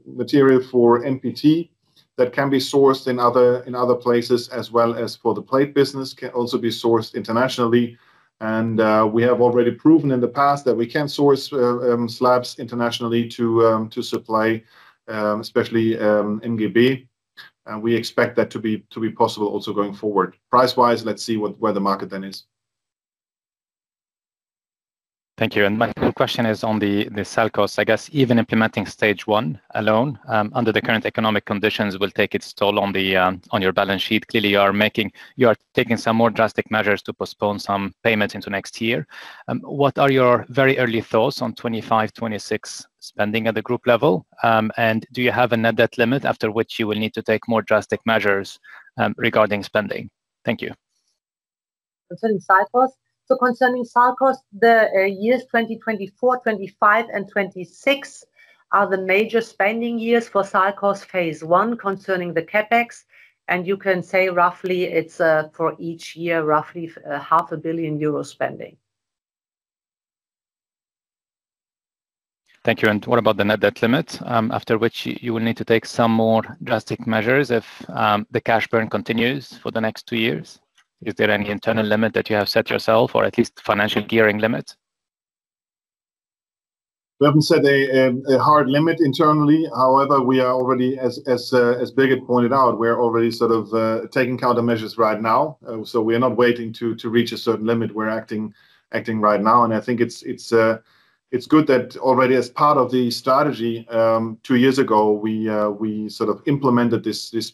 B: material for NPT that can be sourced in other places, as well as for the plate business can also be sourced internationally. And we have already proven in the past that we can source slabs internationally to supply, especially MGB. And we expect that to be possible also going forward. Price-wise, let's see where the market then is.
E: Thank you. And my question is on the SALCOS. I guess even implementing stage 1 alone under the current economic conditions will take its toll on your balance sheet. Clearly, you are taking some more drastic measures to postpone some payments into next year. What are your very early thoughts on 25-26 spending at the group level? And do you have a net debt limit after which you will need to take more drastic measures regarding spending? Thank you.
C: Concerning SALCOS. So concerning SALCOS, the years 2024, 25, and 26 are the major spending years for SALCOS phase 1 concerning the CapEx. And you can say roughly it's for each year, roughly €500 million spending.
E: Thank you. And what about the net debt limit, after which you will need to take some more drastic measures if the cash burn continues for the next 2 years? Is there any internal limit that you have set yourself, or at least financial gearing limit?
B: We haven't set a hard limit internally. However, we are already, as Birgit pointed out, we're already sort of taking countermeasures right now. So we are not waiting to reach a certain limit. We're acting right now, and I think it's good that already as part of the strategy 2 years ago we sort of implemented this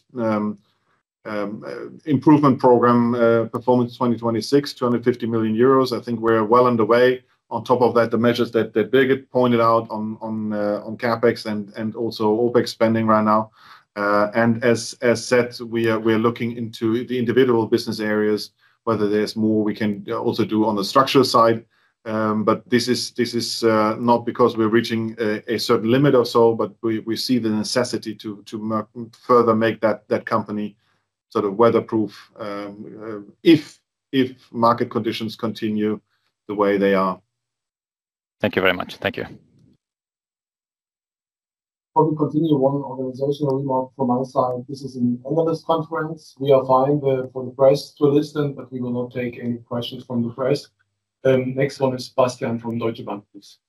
B: improvement program, Performance 2026, 250 million euros. I think we're well underway. On top of that, the measures that Birgit pointed out on capex and also opex spending right now. And as said, we are looking into the individual business areas, whether there's more we can also do on the structural side. But this is not because we're reaching a certain limit or so, but we see the necessity to further make that company sort of weatherproof if market conditions continue the way they are.
E: Thank you very much. Thank you.
A: Before we continue, one organizational remark from my side. This is an analyst conference. We are fine for the press to listen, but we will not take any questions from the press. Next one is Bastian from Deutsche Bank, please.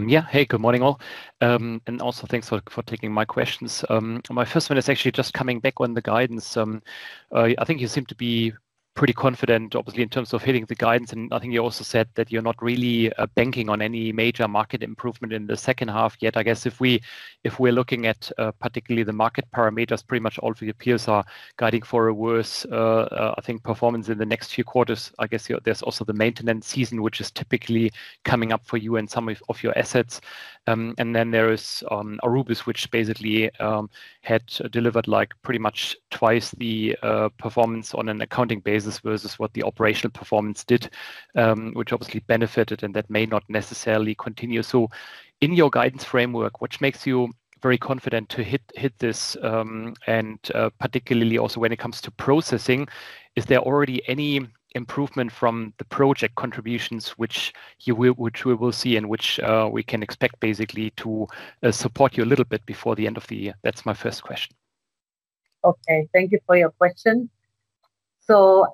E: Yeah. Hey, good morning, all. And also thanks for taking my questions. My first one is actually just coming back on the guidance. I think you seem to be pretty confident, obviously, in terms of hitting the guidance. And I think you also said that you're not really banking on any major market improvement in the second half yet. I guess if we're looking at particularly the market parameters, pretty much all of your peers are guiding for a worse, I think, performance in the next few quarters. I guess there's also the maintenance season, which is typically coming up for you and some of your assets. And then there is Arubis, which basically had delivered like pretty much twice the performance on an accounting basis versus what the operational performance did, which obviously benefited, and that may not necessarily continue. So in your guidance framework, which makes you very confident to hit this, and particularly also when it comes to processing, is there already any improvement from the project contributions which we will see and which we can expect basically to support you a little bit before the end of the year? That's my first question.
C: Okay, thank you for your question. So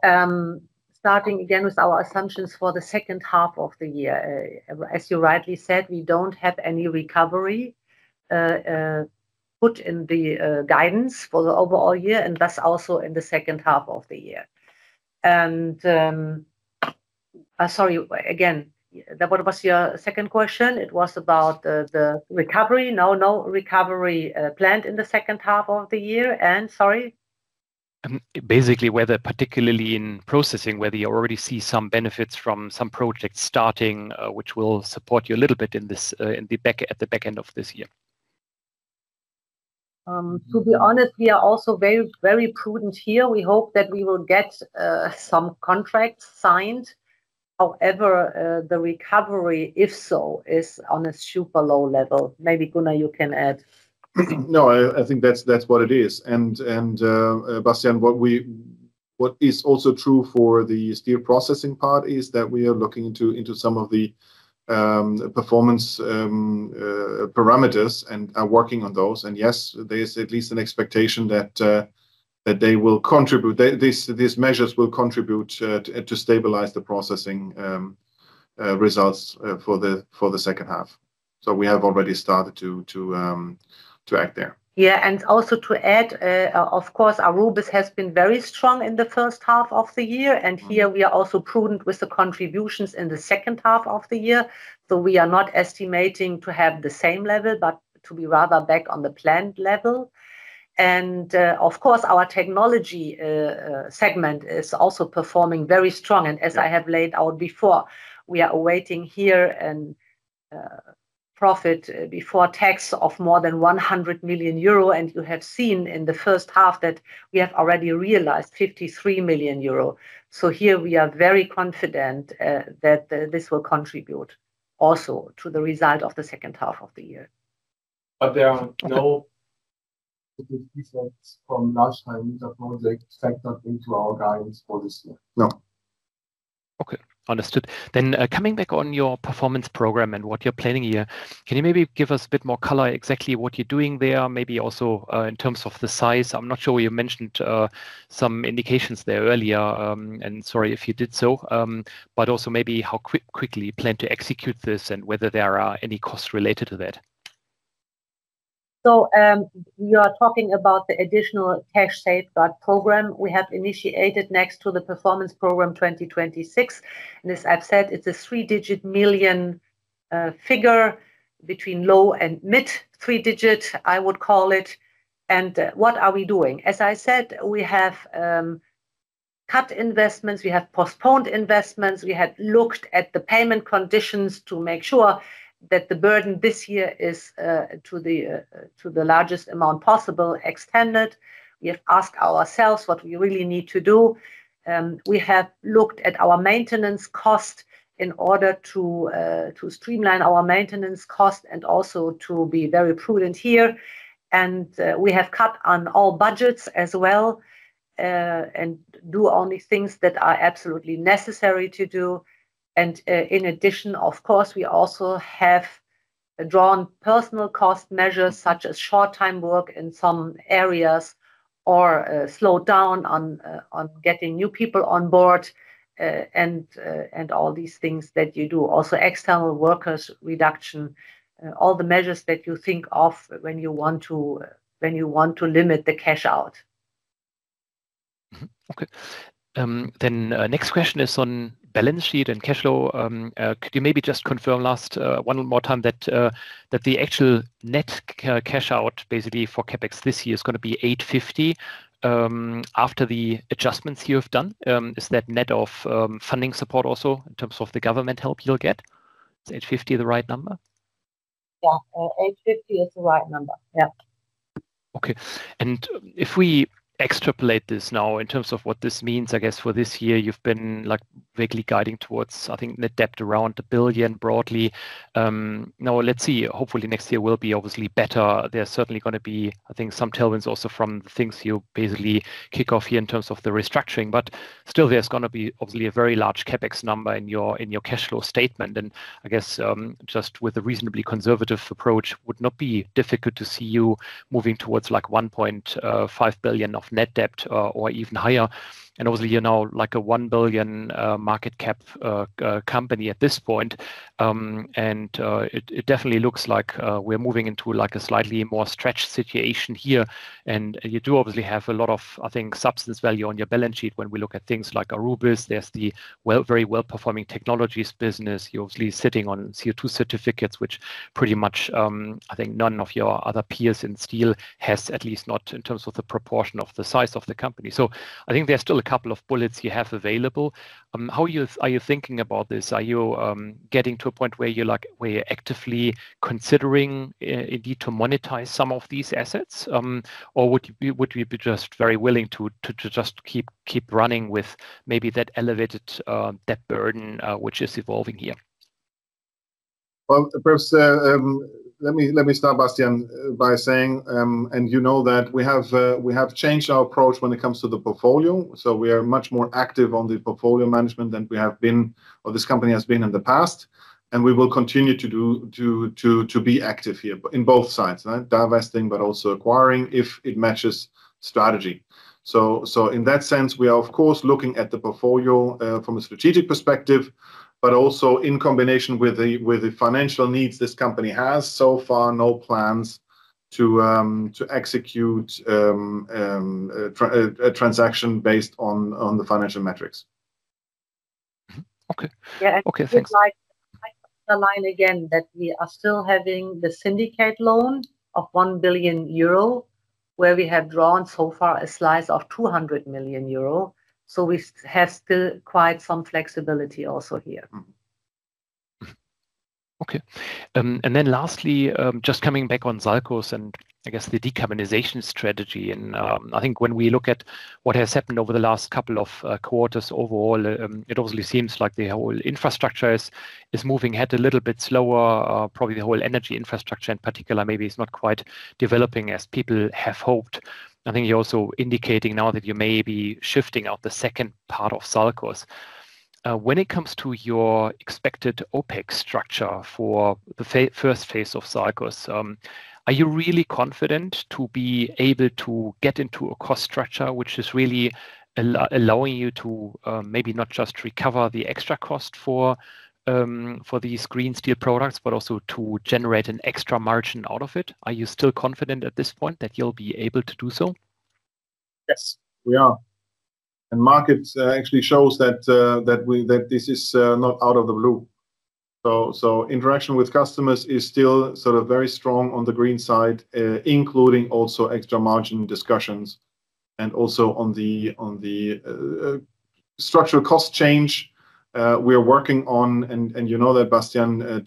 C: starting again with our assumptions for the second half of the year, as you rightly said, we don't have any recovery put in the guidance for the overall year, and thus also in the second half of the year. And sorry, again, what was your second question? It was about the recovery. No recovery planned in the second half of the year. And sorry?
E: Basically, whether particularly in processing, whether you already see some benefits from some projects starting, which will support you a little bit in this at the back end of this year.
C: To be honest, we are also very, very prudent here. We hope that we will get some contracts signed. However, the recovery, if so, is on a super low level. Maybe Gunnar, you can add.
B: No, I think that's what it is. And Bastian, what is also true for the steel processing part is that we are looking into some of the performance parameters and are working on those. And yes, there is at least an expectation that they will contribute. These measures will contribute to stabilize the processing results for the second half. So we have already started to act there.
C: Yeah, and also to add, of course, Arubis has been very strong in the first half of the year, and here we are also prudent with the contributions in the second half of the year. So we are not estimating to have the same level, but to be rather back on the planned level. And of course, our technology segment is also performing very strong. And as I have laid out before, we are awaiting here an profit before tax of more than 100 million euro. And you have seen in the first half that we have already realized 53 million euro. So here we are very confident that this will contribute also to the result of the second half of the year.
A: But there are no effects from large time user projects factored into our guidance for this year.
B: No.
E: Okay, understood. Then coming back on your performance program and what you're planning here, can you maybe give us a bit more color exactly what you're doing there? Maybe also in terms of the size. I'm not sure you mentioned some indications there earlier, and sorry if you did so, but also maybe how quickly you plan to execute this and whether there are any costs related to that.
C: So you are talking about the additional cash safeguard program we have initiated next to the performance program 2026. And as I've said, it's a 3-digit million figure between low and mid 3-digit, I would call it. And what are we doing? As I said, we have cut investments, we have postponed investments, we had looked at the payment conditions to make sure that the burden this year is to the largest amount possible extended. We have asked ourselves what we really need to do. We have looked at our maintenance cost in order to streamline our maintenance cost and also to be very prudent here. And we have cut on all budgets as well and do only things that are absolutely necessary to do. And in addition, of course, we also have drawn personal cost measures such as short-time work in some areas or slowed down on getting new people on board and all these things that you do. Also external workers reduction, all the measures that you think of when you want to limit the cash out.
E: Okay. Then next question is on balance sheet and cash flow. Could you maybe just confirm one more time that the actual net cash out basically for CapEx this year is going to be 850 after the adjustments you have done? Is that net of funding support also in terms of the government help you'll get? Is 850 the right number?
C: Yeah, 850 is the right number. Yeah.
E: Okay. And if we extrapolate this now in terms of what this means, I guess for this year, you've been like vaguely guiding towards, I think, net debt around 1 billion broadly. Now, let's see, hopefully next year will be obviously better. There's certainly going to be, I think, some tailwinds also from the things you basically kick off here in terms of the restructuring, but still there's going to be obviously a very large CapEx number in your cash flow statement. And I guess just with a reasonably conservative approach would not be difficult to see you moving towards like 1.5 billion of net debt or even higher. And obviously, you're now like a 1 billion market cap company at this point. And it definitely looks like we're moving into like a slightly more stretched situation here. And you do obviously have a lot of, I think, substance value on your balance sheet when we look at things like Arubis. There's the very well-performing technologies business. You're obviously sitting on CO2 certificates, which pretty much, I think, none of your other peers in steel has, at least not in terms of the proportion of the size of the company. So I think there's still a couple of bullets you have available. How are you thinking about this? Are you getting to a point where you're actively considering indeed to monetize some of these assets, or would you be just very willing to just keep running with maybe that elevated debt burden which is evolving here?
B: Well, perhaps let me start, Bastian, by saying, and you know that we have changed our approach when it comes to the portfolio. So we are much more active on the portfolio management than we have been, or this company has been in the past, and we will continue to be active here in both sides, right? Divesting, but also acquiring if it matches strategy. So in that sense, we are of course looking at the portfolio from a strategic perspective, but also in combination with the financial needs this company has. So far, no plans to execute a transaction based on the financial metrics.
E: Okay.
C: Yeah.
E: Okay. Thanks.
C: Like the line again that we are still having the syndicate loan of 1 billion euro, where we have drawn so far a slice of 200 million euro. So we have still quite some flexibility also here.
F: Okay. And then lastly, just coming back on SALCOS and I guess the decarbonization strategy. And I think when we look at what has happened over the last couple of quarters overall, it obviously seems like the whole infrastructure is moving ahead a little bit slower. Probably the whole energy infrastructure in particular maybe is not quite developing as people have hoped. I think you're also indicating now that you may be shifting out the second part of SALCOS. When it comes to your expected OPEX structure for the first phase of SALCOS, are you really confident to be able to get into a cost structure which is really allowing you to maybe not just recover the extra cost for these green steel products, but also to generate an extra margin out of it? Are you still confident at this point that you'll be able to do so?
B: Yes, we are. And market actually shows that this is not out of the blue. So interaction with customers is still sort of very strong on the green side, including also extra margin discussions, and also on the structural cost change we are working on, and you know that, Bastian,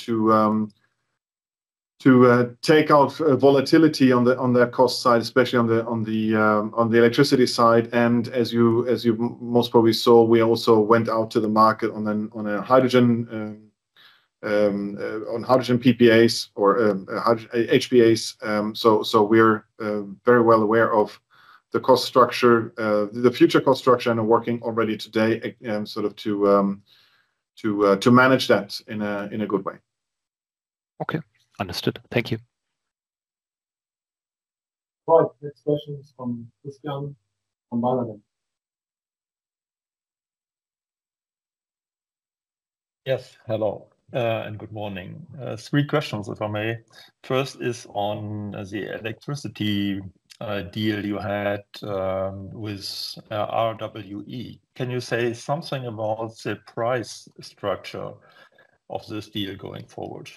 B: to take out volatility on their cost side, especially on the electricity side. And as you most probably saw, we also went out to the market on a hydrogen. On hydrogen PPAs or HPAs. So we're very well aware of the cost structure, the future cost structure, and are working already today sort of to manage that in a good way.
F: Okay, understood. Thank you.
A: Right, next question is from Christian from Bayern.
G: Yes, hello. And good morning. 3 questions, if I may. First is on the electricity deal you had with RWE. Can you say something about the price structure of this deal going forward?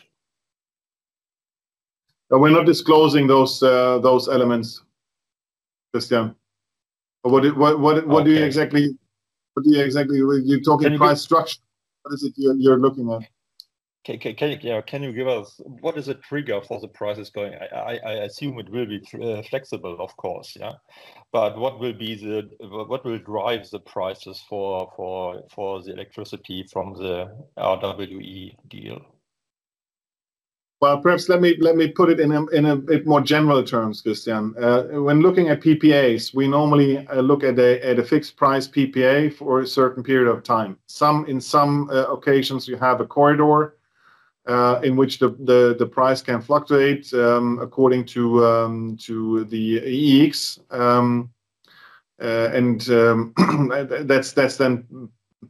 B: We're not disclosing those elements, Christian. What do you exactly? What do you exactly? You're talking price structure. What is it you're looking at?
G: Can you give us what is the trigger for the prices going? I assume it will be flexible, of course, yeah. But what will drive the prices for the electricity from the RWE deal?
B: Well, perhaps let me put it in a bit more general terms, Christian. When looking at PPAs, we normally look at a fixed price PPA for a certain period of time. In some occasions, you have a corridor in which the price can fluctuate according to the EEX, and that's then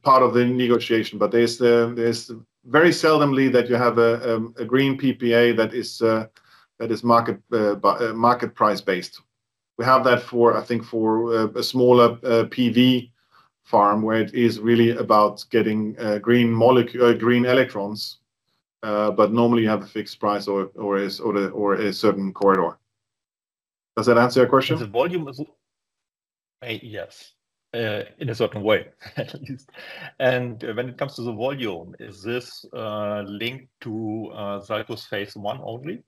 B: part of the negotiation. But there's very seldomly that you have a green PPA that is market price based. We have that for a smaller PV farm where it is really about getting green electrons. But normally you have a fixed price or a certain corridor. Does that answer your question?
G: And the volume is yes, in a certain way, at least. And when it comes to the volume, is this linked to SALCOS phase 1 only?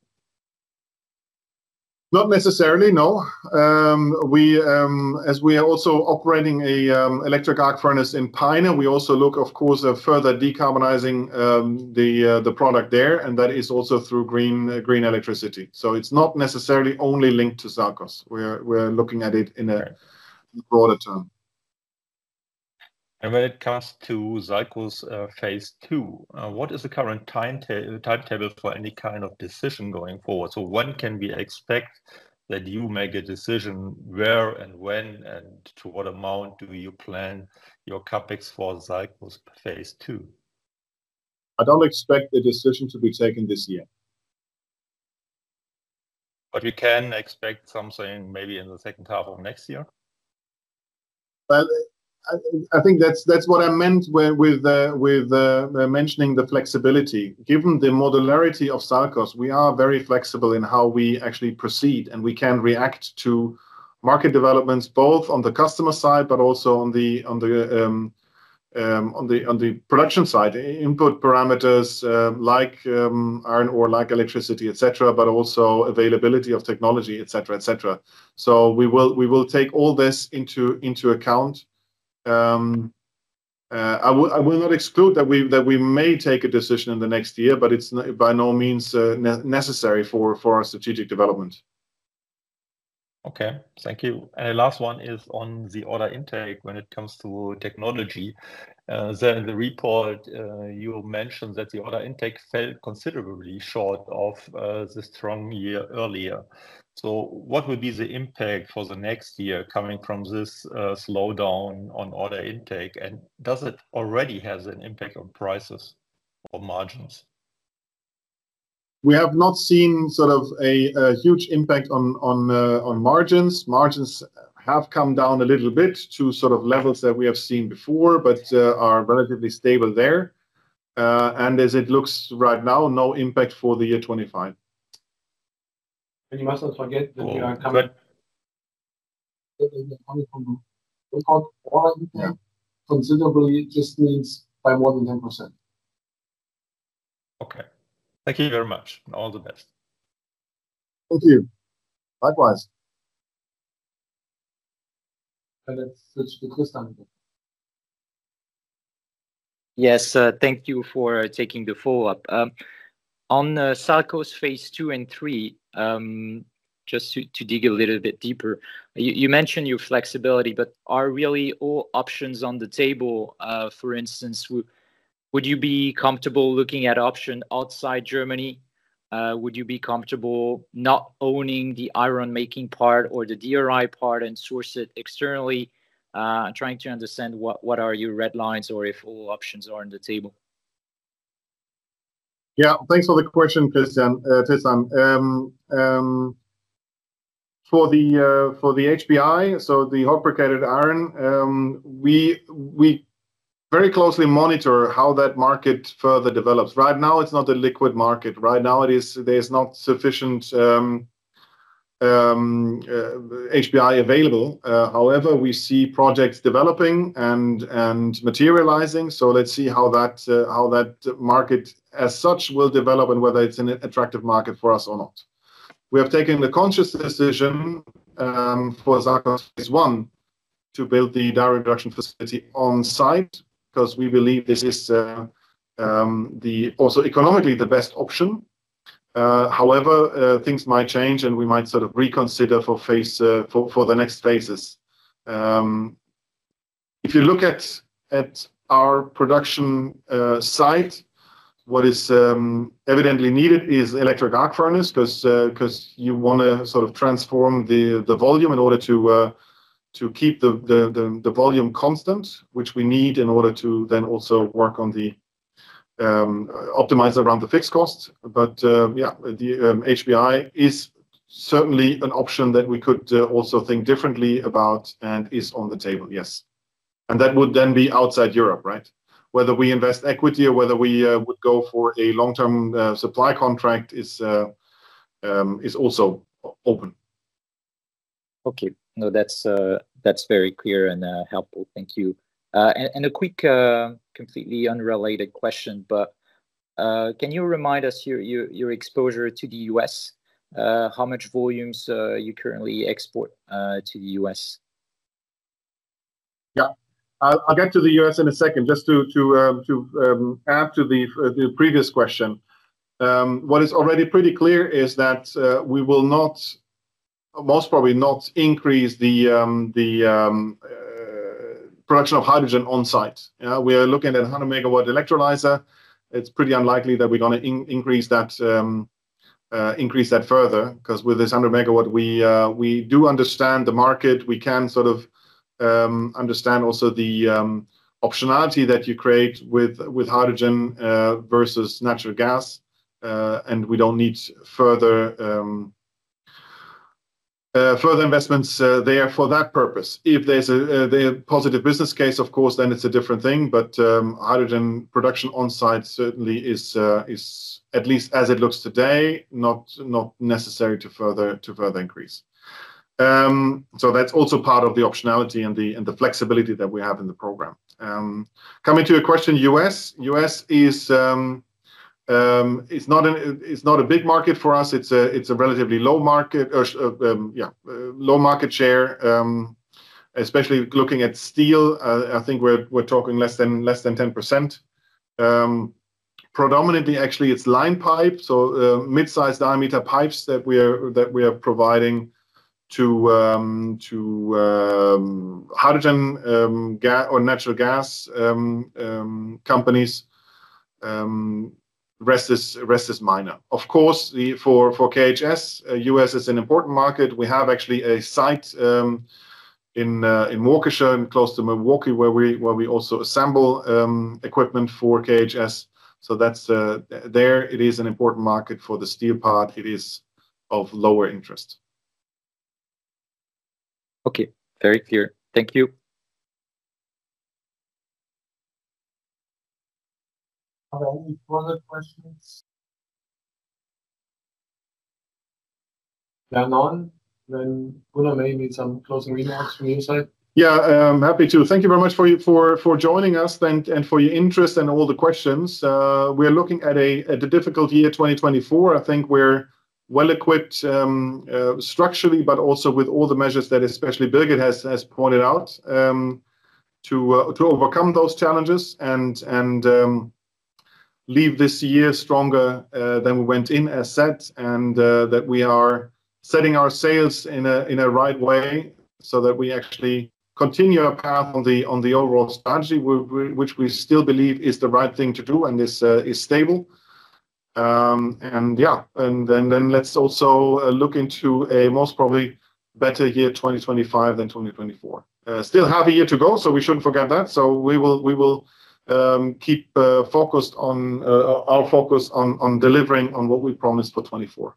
B: Not necessarily, no. As we are also operating a electric arc furnace in Peine, we also look, of course, at further decarbonizing the product there, and that is also through green electricity. So it's not necessarily only linked to SALCOS. We're looking at it in a broader term.
G: And when it comes to SALCOS phase 2, what is the current timetable for any kind of decision going forward? So when can we expect that you make a decision where and when and to what amount do you plan your capex for SALCOS phase 2?
B: I don't expect a decision to be taken this year.
G: But we can expect something maybe in the second half of next year?
B: Well, I think that's what I meant with mentioning the flexibility. Given the modularity of SALCOS, we are very flexible in how we actually proceed, and we can react to market developments both on the customer side, but also on the on the production side, input parameters like iron ore, like electricity, etc., but also availability of technology, etc., etc. So we will take all this into account. I will not exclude that we may take a decision in the next year, but it's by no means necessary for our strategic development.
G: Okay, thank you. And the last one is on the order intake when it comes to technology. There in the report, you mentioned that the order intake fell considerably short of the strong year earlier. So what would be the impact for the next year coming from this slowdown on order intake? And does it already have an impact on prices or margins?
B: We have not seen sort of a huge impact on margins. Margins have come down a little bit to sort of levels that we have seen before, but are relatively stable there. And as it looks right now, no impact for the year 25.
A: And you must not forget that we are
G: coming
A: from record order intake considerably, just means by more than 10%.
G: Okay. Thank you very much. All the best.
B: Thank you. Likewise.
A: And let's switch to Christian.
D: Yes, thank you for taking the follow-up. On SALCOS phase 2 and 3, just to dig a little bit deeper, you mentioned your flexibility, but are really all options on the table? For instance, would you be comfortable looking at option outside Germany? Would you be comfortable not owning the iron making part or the DRI part and source it externally? Trying to understand what are your red lines or if all options are on the table.
B: Yeah, thanks for the question, Christian. For the HBI, so the hot briquetted iron, we very closely monitor how that market further develops. Right now, it's not a liquid market. Right now, there's not sufficient HBI available. However, we see projects developing and materializing. So let's see how that market as such will develop and whether it's an attractive market for us or not. We have taken the conscious decision for SALCOS phase 1 to build the direct reduction facility on site, because we believe this is also economically the best option. However, things might change and we might sort of reconsider for the next phases. If you look at our production site, what is evidently needed is electric arc furnace, because you want to sort of transform the volume in order to keep the volume constant, which we need in order to then also work on the optimize around the fixed cost. But yeah, the HBI is certainly an option that we could also think differently about and is on the table, yes. And that would then be outside Europe, right? Whether we invest equity or whether we would go for a long-term supply contract is also open.
D: Okay, no, that's very clear and helpful. Thank you. And a quick, completely unrelated question, but can you remind us your exposure to the US? How much volumes you currently export to the US?
B: Yeah, I'll get to the US in a second. Just to add to the previous question, what is already pretty clear is that we will not, most probably not, increase the production of hydrogen on site. We are looking at 100 megawatt electrolyzer. It's pretty unlikely that we're going to increase that further, because with this 100 megawatt, we do understand the market. We can sort of understand also the optionality that you create with hydrogen versus natural gas, and we don't need further investments there for that purpose. If there's a positive business case, of course, then it's a different thing. But hydrogen production on site certainly is at least as it looks today, not necessary to further increase. So that's also part of the optionality and the flexibility that we have in the program. Coming to your question, US is it's not a big market for us. It's a relatively low market, low market share. Especially looking at steel, I think we're talking less than 10%. Predominantly, actually, it's line pipe, so mid-sized diameter pipes that we are providing to hydrogen gas or natural gas companies. Rest is minor. Of course, for KHS, US is an important market. We have actually a site in Waukesha, close to Milwaukee, where we also assemble equipment for KHS. So that's there. It is an important market for the steel part. It is of lower interest.
D: Okay, very clear. Thank you.
A: Are there any further questions? There are none. Then Gunnar, maybe some closing remarks from your side.
B: Yeah, I'm happy to. Thank you very much for joining us and for your interest and all the questions. We're looking at a difficult year, 2024. I think we're well equipped structurally, but also with all the measures that especially Birgit has pointed out to overcome those challenges and leave this year stronger than we went in, as said, and that we are setting our sails in a right way so that we actually continue our path on the overall strategy, which we still believe is the right thing to do and is stable. And then let's also look into a most probably better year 2025 than 2024. Still have a year to go, so we shouldn't forget that. So we will keep focused on our focus on delivering on what we promised for 24.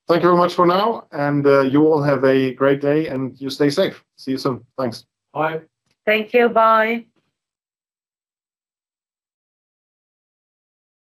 B: Thank you very much for now, and you all have a great day and you stay safe. See you soon. Thanks.
A: Bye.
C: Thank you. Bye.